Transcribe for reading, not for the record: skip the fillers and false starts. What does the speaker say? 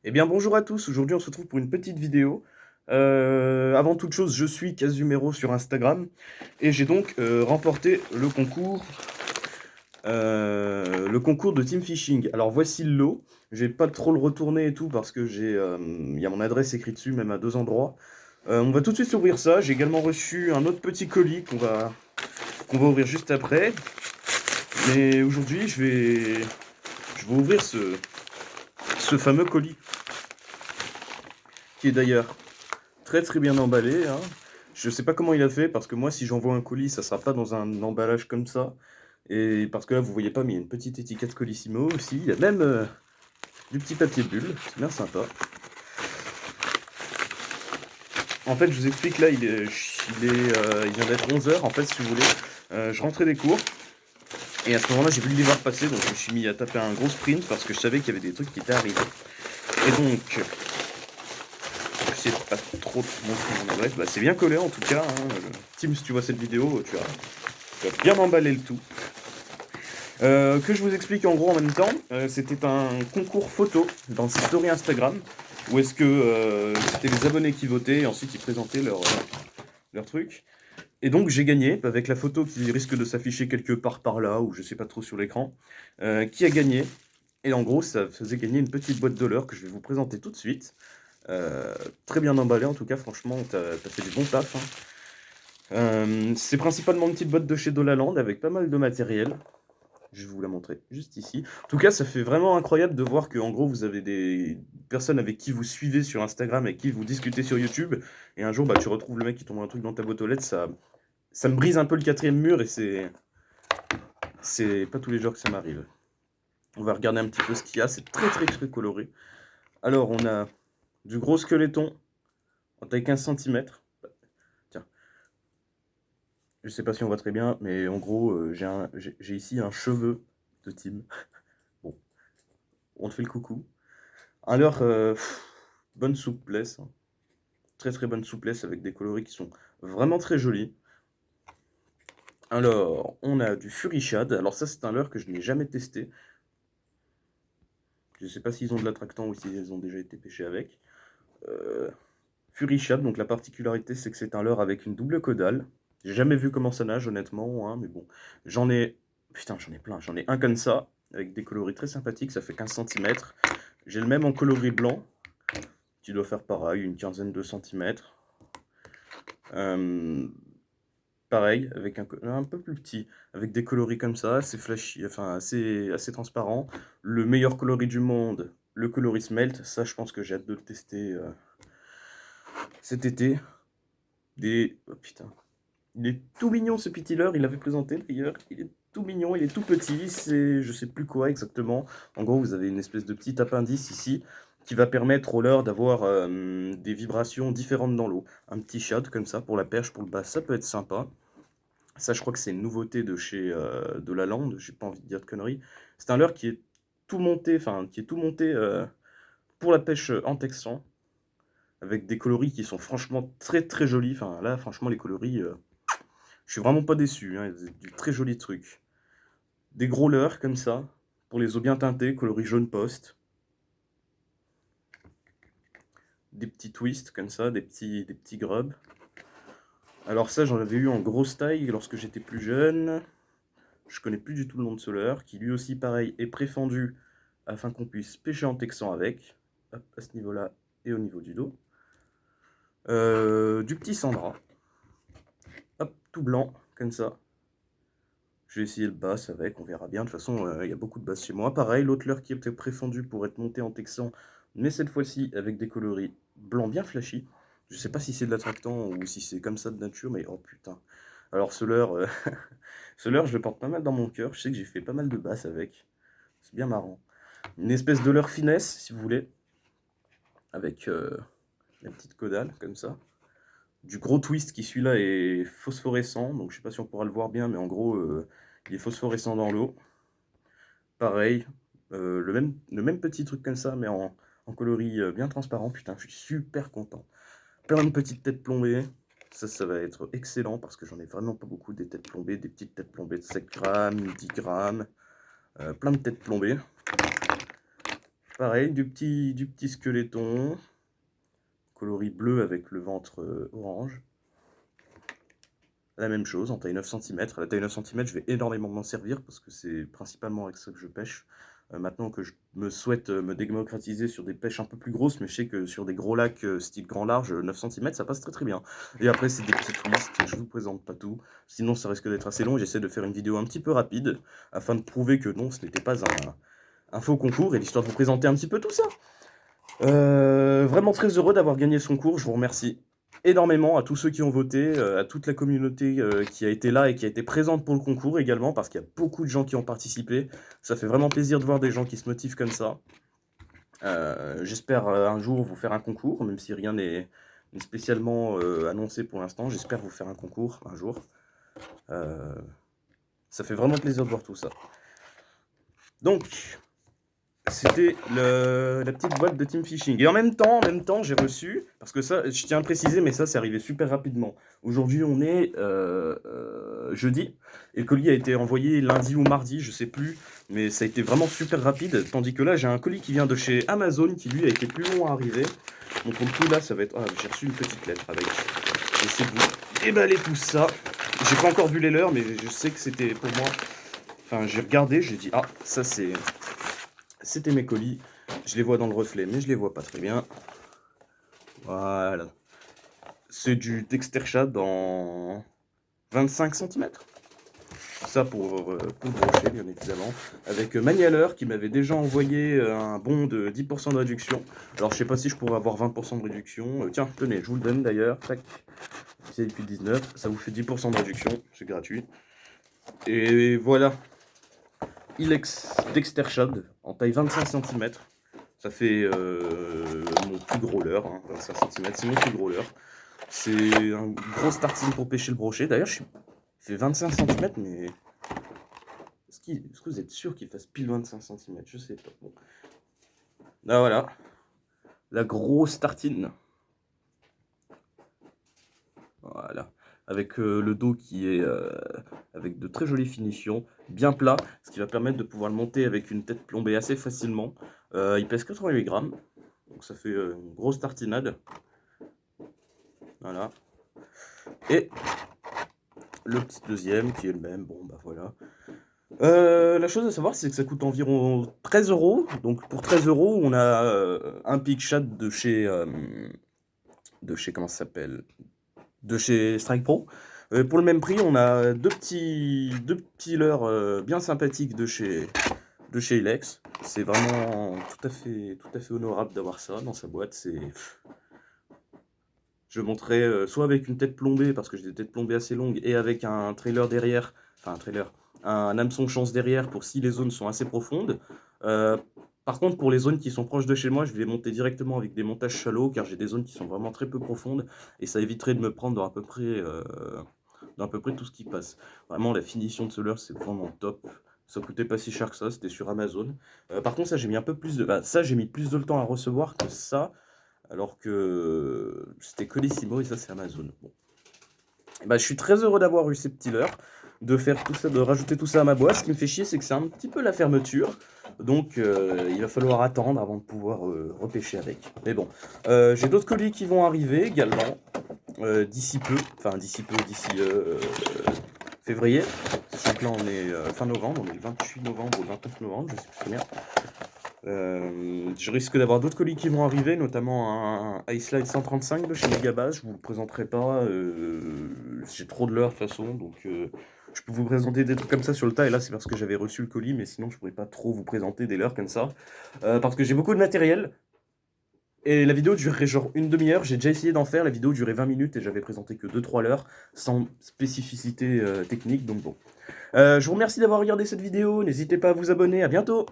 Eh bien bonjour à tous, aujourd'hui on se retrouve pour une petite vidéo. Avant toute chose, je suis Casumero sur Instagram et j'ai donc remporté le concours de Team Fishing. Alors voici le lot, je vais pas trop le retourner et tout parce que il y a mon adresse écrite dessus, même à deux endroits. On va tout de suite ouvrir ça, j'ai également reçu un autre petit colis qu'on va ouvrir juste après. Mais aujourd'hui je vais ouvrir ce fameux colis qui est d'ailleurs très très bien emballé, hein. Je sais pas comment il a fait, parce que moi, si j'envoie un colis, ça sera pas dans un emballage comme ça. Et parce que là, vous voyez pas, mais il y a une petite étiquette Colissimo aussi. Il y a même du petit papier bulle, c'est bien sympa. En fait, je vous explique, là, il vient d'être 11 h en fait, si vous voulez. Je rentrais des cours, et à ce moment-là, j'ai vu le livreur passer, donc je me suis mis à taper un gros sprint, parce que je savais qu'il y avait des trucs qui étaient arrivés. Et donc, je sais pas trop te montrer mon adresse. Bah, c'est bien collé en tout cas, hein. Tim, si tu vois cette vidéo, tu as bien emballé le tout. Que je vous explique en gros en même temps, c'était un concours photo dans ses stories Instagram, où est-ce que c'était les abonnés qui votaient, et ensuite ils présentaient leur truc. Et donc j'ai gagné, avec la photo qui risque de s'afficher quelque part par là, ou je sais pas trop sur l'écran, qui a gagné. Et en gros, ça faisait gagner une petite boîte de l'heure que je vais vous présenter tout de suite. Très bien emballé en tout cas, franchement, t'as fait du bon taf, hein. C'est principalement une petite boîte de chez Dolaland avec pas mal de matériel. Je vais vous la montrer juste ici. En tout cas, ça fait vraiment incroyable de voir que, en gros, vous avez des personnes avec qui vous suivez sur Instagram, avec qui vous discutez sur YouTube, et un jour, bah, tu retrouves le mec qui t'envoie un truc dans ta boîte aux lettres, ça me brise un peu le quatrième mur, et c'est pas tous les jours que ça m'arrive. On va regarder un petit peu ce qu'il y a, c'est très très très coloré. Alors, on a du gros squeletton en taille 15 cm. Tiens, je sais pas si on voit très bien, mais en gros, j'ai ici un cheveu de Tim. Bon, on te fait le coucou. Alors, bonne souplesse, hein. Très très bonne souplesse avec des coloris qui sont vraiment très jolis. Alors, on a du Fury Shad. Alors ça, c'est un leurre que je n'ai jamais testé. Je ne sais pas s'ils ont de l'attractant ou s'ils ont déjà été pêchés avec. Euh, Fury Shad, donc la particularité, c'est que c'est un leurre avec une double caudale. J'ai jamais vu comment ça nage, honnêtement, hein, mais bon. J'en ai... Putain, j'en ai plein. J'en ai un comme ça, avec des coloris très sympathiques, ça fait 15 cm. J'ai le même en coloris blanc, qui doit faire pareil, une quinzaine de centimètres. Euh, Pareil, avec un peu plus petit, avec des coloris comme ça, assez flashy, enfin assez transparent. Le meilleur coloris du monde, le coloris Smelt, ça je pense que j'ai hâte de le tester cet été. Oh putain, il est tout mignon ce petit leurre, il l'avait présenté d'ailleurs, il est tout mignon, il est tout petit, c'est je sais plus quoi exactement. En gros, vous avez une espèce de petit appendice ici qui va permettre au leurre d'avoir des vibrations différentes dans l'eau. Un petit shad comme ça pour la perche, pour le bass, ça peut être sympa. Ça, je crois que c'est une nouveauté de chez de la Lande, j'ai pas envie de dire de conneries. C'est un leurre qui est tout monté, pour la pêche en texan, avec des coloris qui sont franchement très très jolis. Enfin là, franchement, les coloris, je suis vraiment pas déçu, hein, c'est du très joli truc. Des gros leurres comme ça, pour les eaux bien teintées, coloris jaune poste. Des petits twists comme ça, des petits grubs. Alors ça, j'en avais eu en grosse taille lorsque j'étais plus jeune. Je connais plus du tout le nom de ce leurre, qui lui aussi, pareil, est préfendu afin qu'on puisse pêcher en texan avec, hop, à ce niveau-là et au niveau du dos. Du petit Sandra, hop, tout blanc, comme ça. Je vais essayer le bass avec, on verra bien. De toute façon, il y a beaucoup de basses chez moi. Pareil, l'autre leurre qui était préfendu pour être monté en texan, mais cette fois-ci avec des coloris blancs bien flashy. Je sais pas si c'est de l'attractant ou si c'est comme ça de nature, mais oh putain. Alors ce leurre, ce leurre, je le porte pas mal dans mon cœur. Je sais que j'ai fait pas mal de basses avec. C'est bien marrant. Une espèce de leurre finesse, si vous voulez, avec la petite caudale, comme ça. Du gros twist qui, celui-là, est phosphorescent, donc je sais pas si on pourra le voir bien, mais en gros, il est phosphorescent dans l'eau. Pareil, le même petit truc comme ça, mais en coloris bien transparent. Putain, je suis super content. Plein de petites têtes plombées. Ça va être excellent parce que j'en ai vraiment pas beaucoup des têtes plombées, des petites têtes plombées de 7 grammes, 10 grammes, plein de têtes plombées. Pareil, du petit squeletton, coloris bleu avec le ventre orange. La même chose, en taille 9 cm. À la taille 9 cm, je vais énormément m'en servir parce que c'est principalement avec ça que je pêche. Maintenant que je me souhaite me démocratiser sur des pêches un peu plus grosses, mais je sais que sur des gros lacs style grand large, 9 cm, ça passe très très bien. Et après, c'est des petites listes, je vous présente pas tout. Sinon, ça risque d'être assez long. J'essaie de faire une vidéo un petit peu rapide afin de prouver que non, ce n'était pas un faux concours et l'histoire de vous présenter un petit peu tout ça. Vraiment très heureux d'avoir gagné ce concours, je vous remercie énormément à tous ceux qui ont voté, à toute la communauté qui a été là et qui a été présente pour le concours également, parce qu'il y a beaucoup de gens qui ont participé. Ça fait vraiment plaisir de voir des gens qui se motivent comme ça. J'espère un jour vous faire un concours, même si rien n'est spécialement annoncé pour l'instant. J'espère vous faire un concours un jour. Ça fait vraiment plaisir de voir tout ça. Donc, c'était la petite boîte de Team Fishing. Et en même temps, j'ai reçu, parce que ça, je tiens à préciser, mais ça, c'est arrivé super rapidement. Aujourd'hui, on est jeudi, et le colis a été envoyé lundi ou mardi, je sais plus, mais ça a été vraiment super rapide. Tandis que là, j'ai un colis qui vient de chez Amazon, qui lui a été plus long à arriver. Donc, en tout, là, ça va être. Ah, j'ai reçu une petite lettre avec. J'essaie de vous déballer tout ça. J'ai pas encore vu les leurs, mais je sais que c'était pour moi. Enfin, j'ai regardé, j'ai dit, ah, ça c'est. C'était mes colis. Je les vois dans le reflet, mais je les vois pas très bien. Voilà. C'est du Dextershad en 25 cm. Ça pour le brochet, bien évidemment. Avec Manialeur qui m'avait déjà envoyé un bon de 10% de réduction. Alors je sais pas si je pourrais avoir 20% de réduction. Tiens, tenez, je vous le donne d'ailleurs. Tac. C'est depuis 19. Ça vous fait 10% de réduction. C'est gratuit. Et voilà. Ilex Dextershad en taille 25 cm. Ça fait mon plus gros leurre, hein, 25 cm, c'est mon plus gros leurre. C'est un gros starting pour pêcher le brochet. D'ailleurs, il fait 25 cm, mais est-ce que vous êtes sûr qu'il fasse pile 25 cm? Je sais pas. Bon. Là, voilà. La grosse tartine. Voilà. Avec le dos qui est avec de très jolies finitions, bien plat, ce qui va permettre de pouvoir le monter avec une tête plombée assez facilement. Il pèse 88 grammes, donc ça fait une grosse tartinade. Voilà. Et le petit deuxième qui est le même, bon bah voilà. La chose à savoir, c'est que ça coûte environ 13 €. Donc pour 13 €, on a un Pick Shad de chez comment ça s'appelle? De chez Strike Pro. Pour le même prix, on a deux petits leurres bien sympathiques de chez Ilex. C'est vraiment tout à fait honorable d'avoir ça dans sa boîte. Je montrerai soit avec une tête plombée, parce que j'ai des têtes plombées assez longues, et avec un trailer derrière, un hameçon chance derrière pour si les zones sont assez profondes. Par contre, pour les zones qui sont proches de chez moi, je vais les monter directement avec des montages shallow, car j'ai des zones qui sont vraiment très peu profondes, et ça éviterait de me prendre dans à peu près tout ce qui passe. Vraiment, la finition de ce leurre, c'est vraiment top. Ça coûtait pas si cher que ça, c'était sur Amazon. Par contre, ça, j'ai mis un peu plus de... ça, j'ai mis plus de temps à recevoir que ça, alors que c'était Colissimo et ça, c'est Amazon. Bon. Et je suis très heureux d'avoir eu ces petits leurres, de faire tout ça, de rajouter tout ça à ma boîte. Ce qui me fait chier, c'est que c'est un petit peu la fermeture. Donc, il va falloir attendre avant de pouvoir repêcher avec. Mais bon, j'ai d'autres colis qui vont arriver également, d'ici peu, d'ici février. Sachant que là, on est fin novembre, on est le 28 novembre ou le 29 novembre, je sais plus très bien. Je risque d'avoir d'autres colis qui vont arriver, notamment un Ice Slide 135 de chez Megabass. Je vous le présenterai pas, j'ai trop de leurres de toute façon, donc je peux vous présenter des trucs comme ça sur le tas, et là c'est parce que j'avais reçu le colis, mais sinon je pourrais pas trop vous présenter des leurres comme ça, parce que j'ai beaucoup de matériel, et la vidéo durerait genre une demi-heure. J'ai déjà essayé d'en faire, la vidéo durait 20 minutes, et j'avais présenté que 2-3 leurres, sans spécificité technique, donc bon. Je vous remercie d'avoir regardé cette vidéo, n'hésitez pas à vous abonner, à bientôt!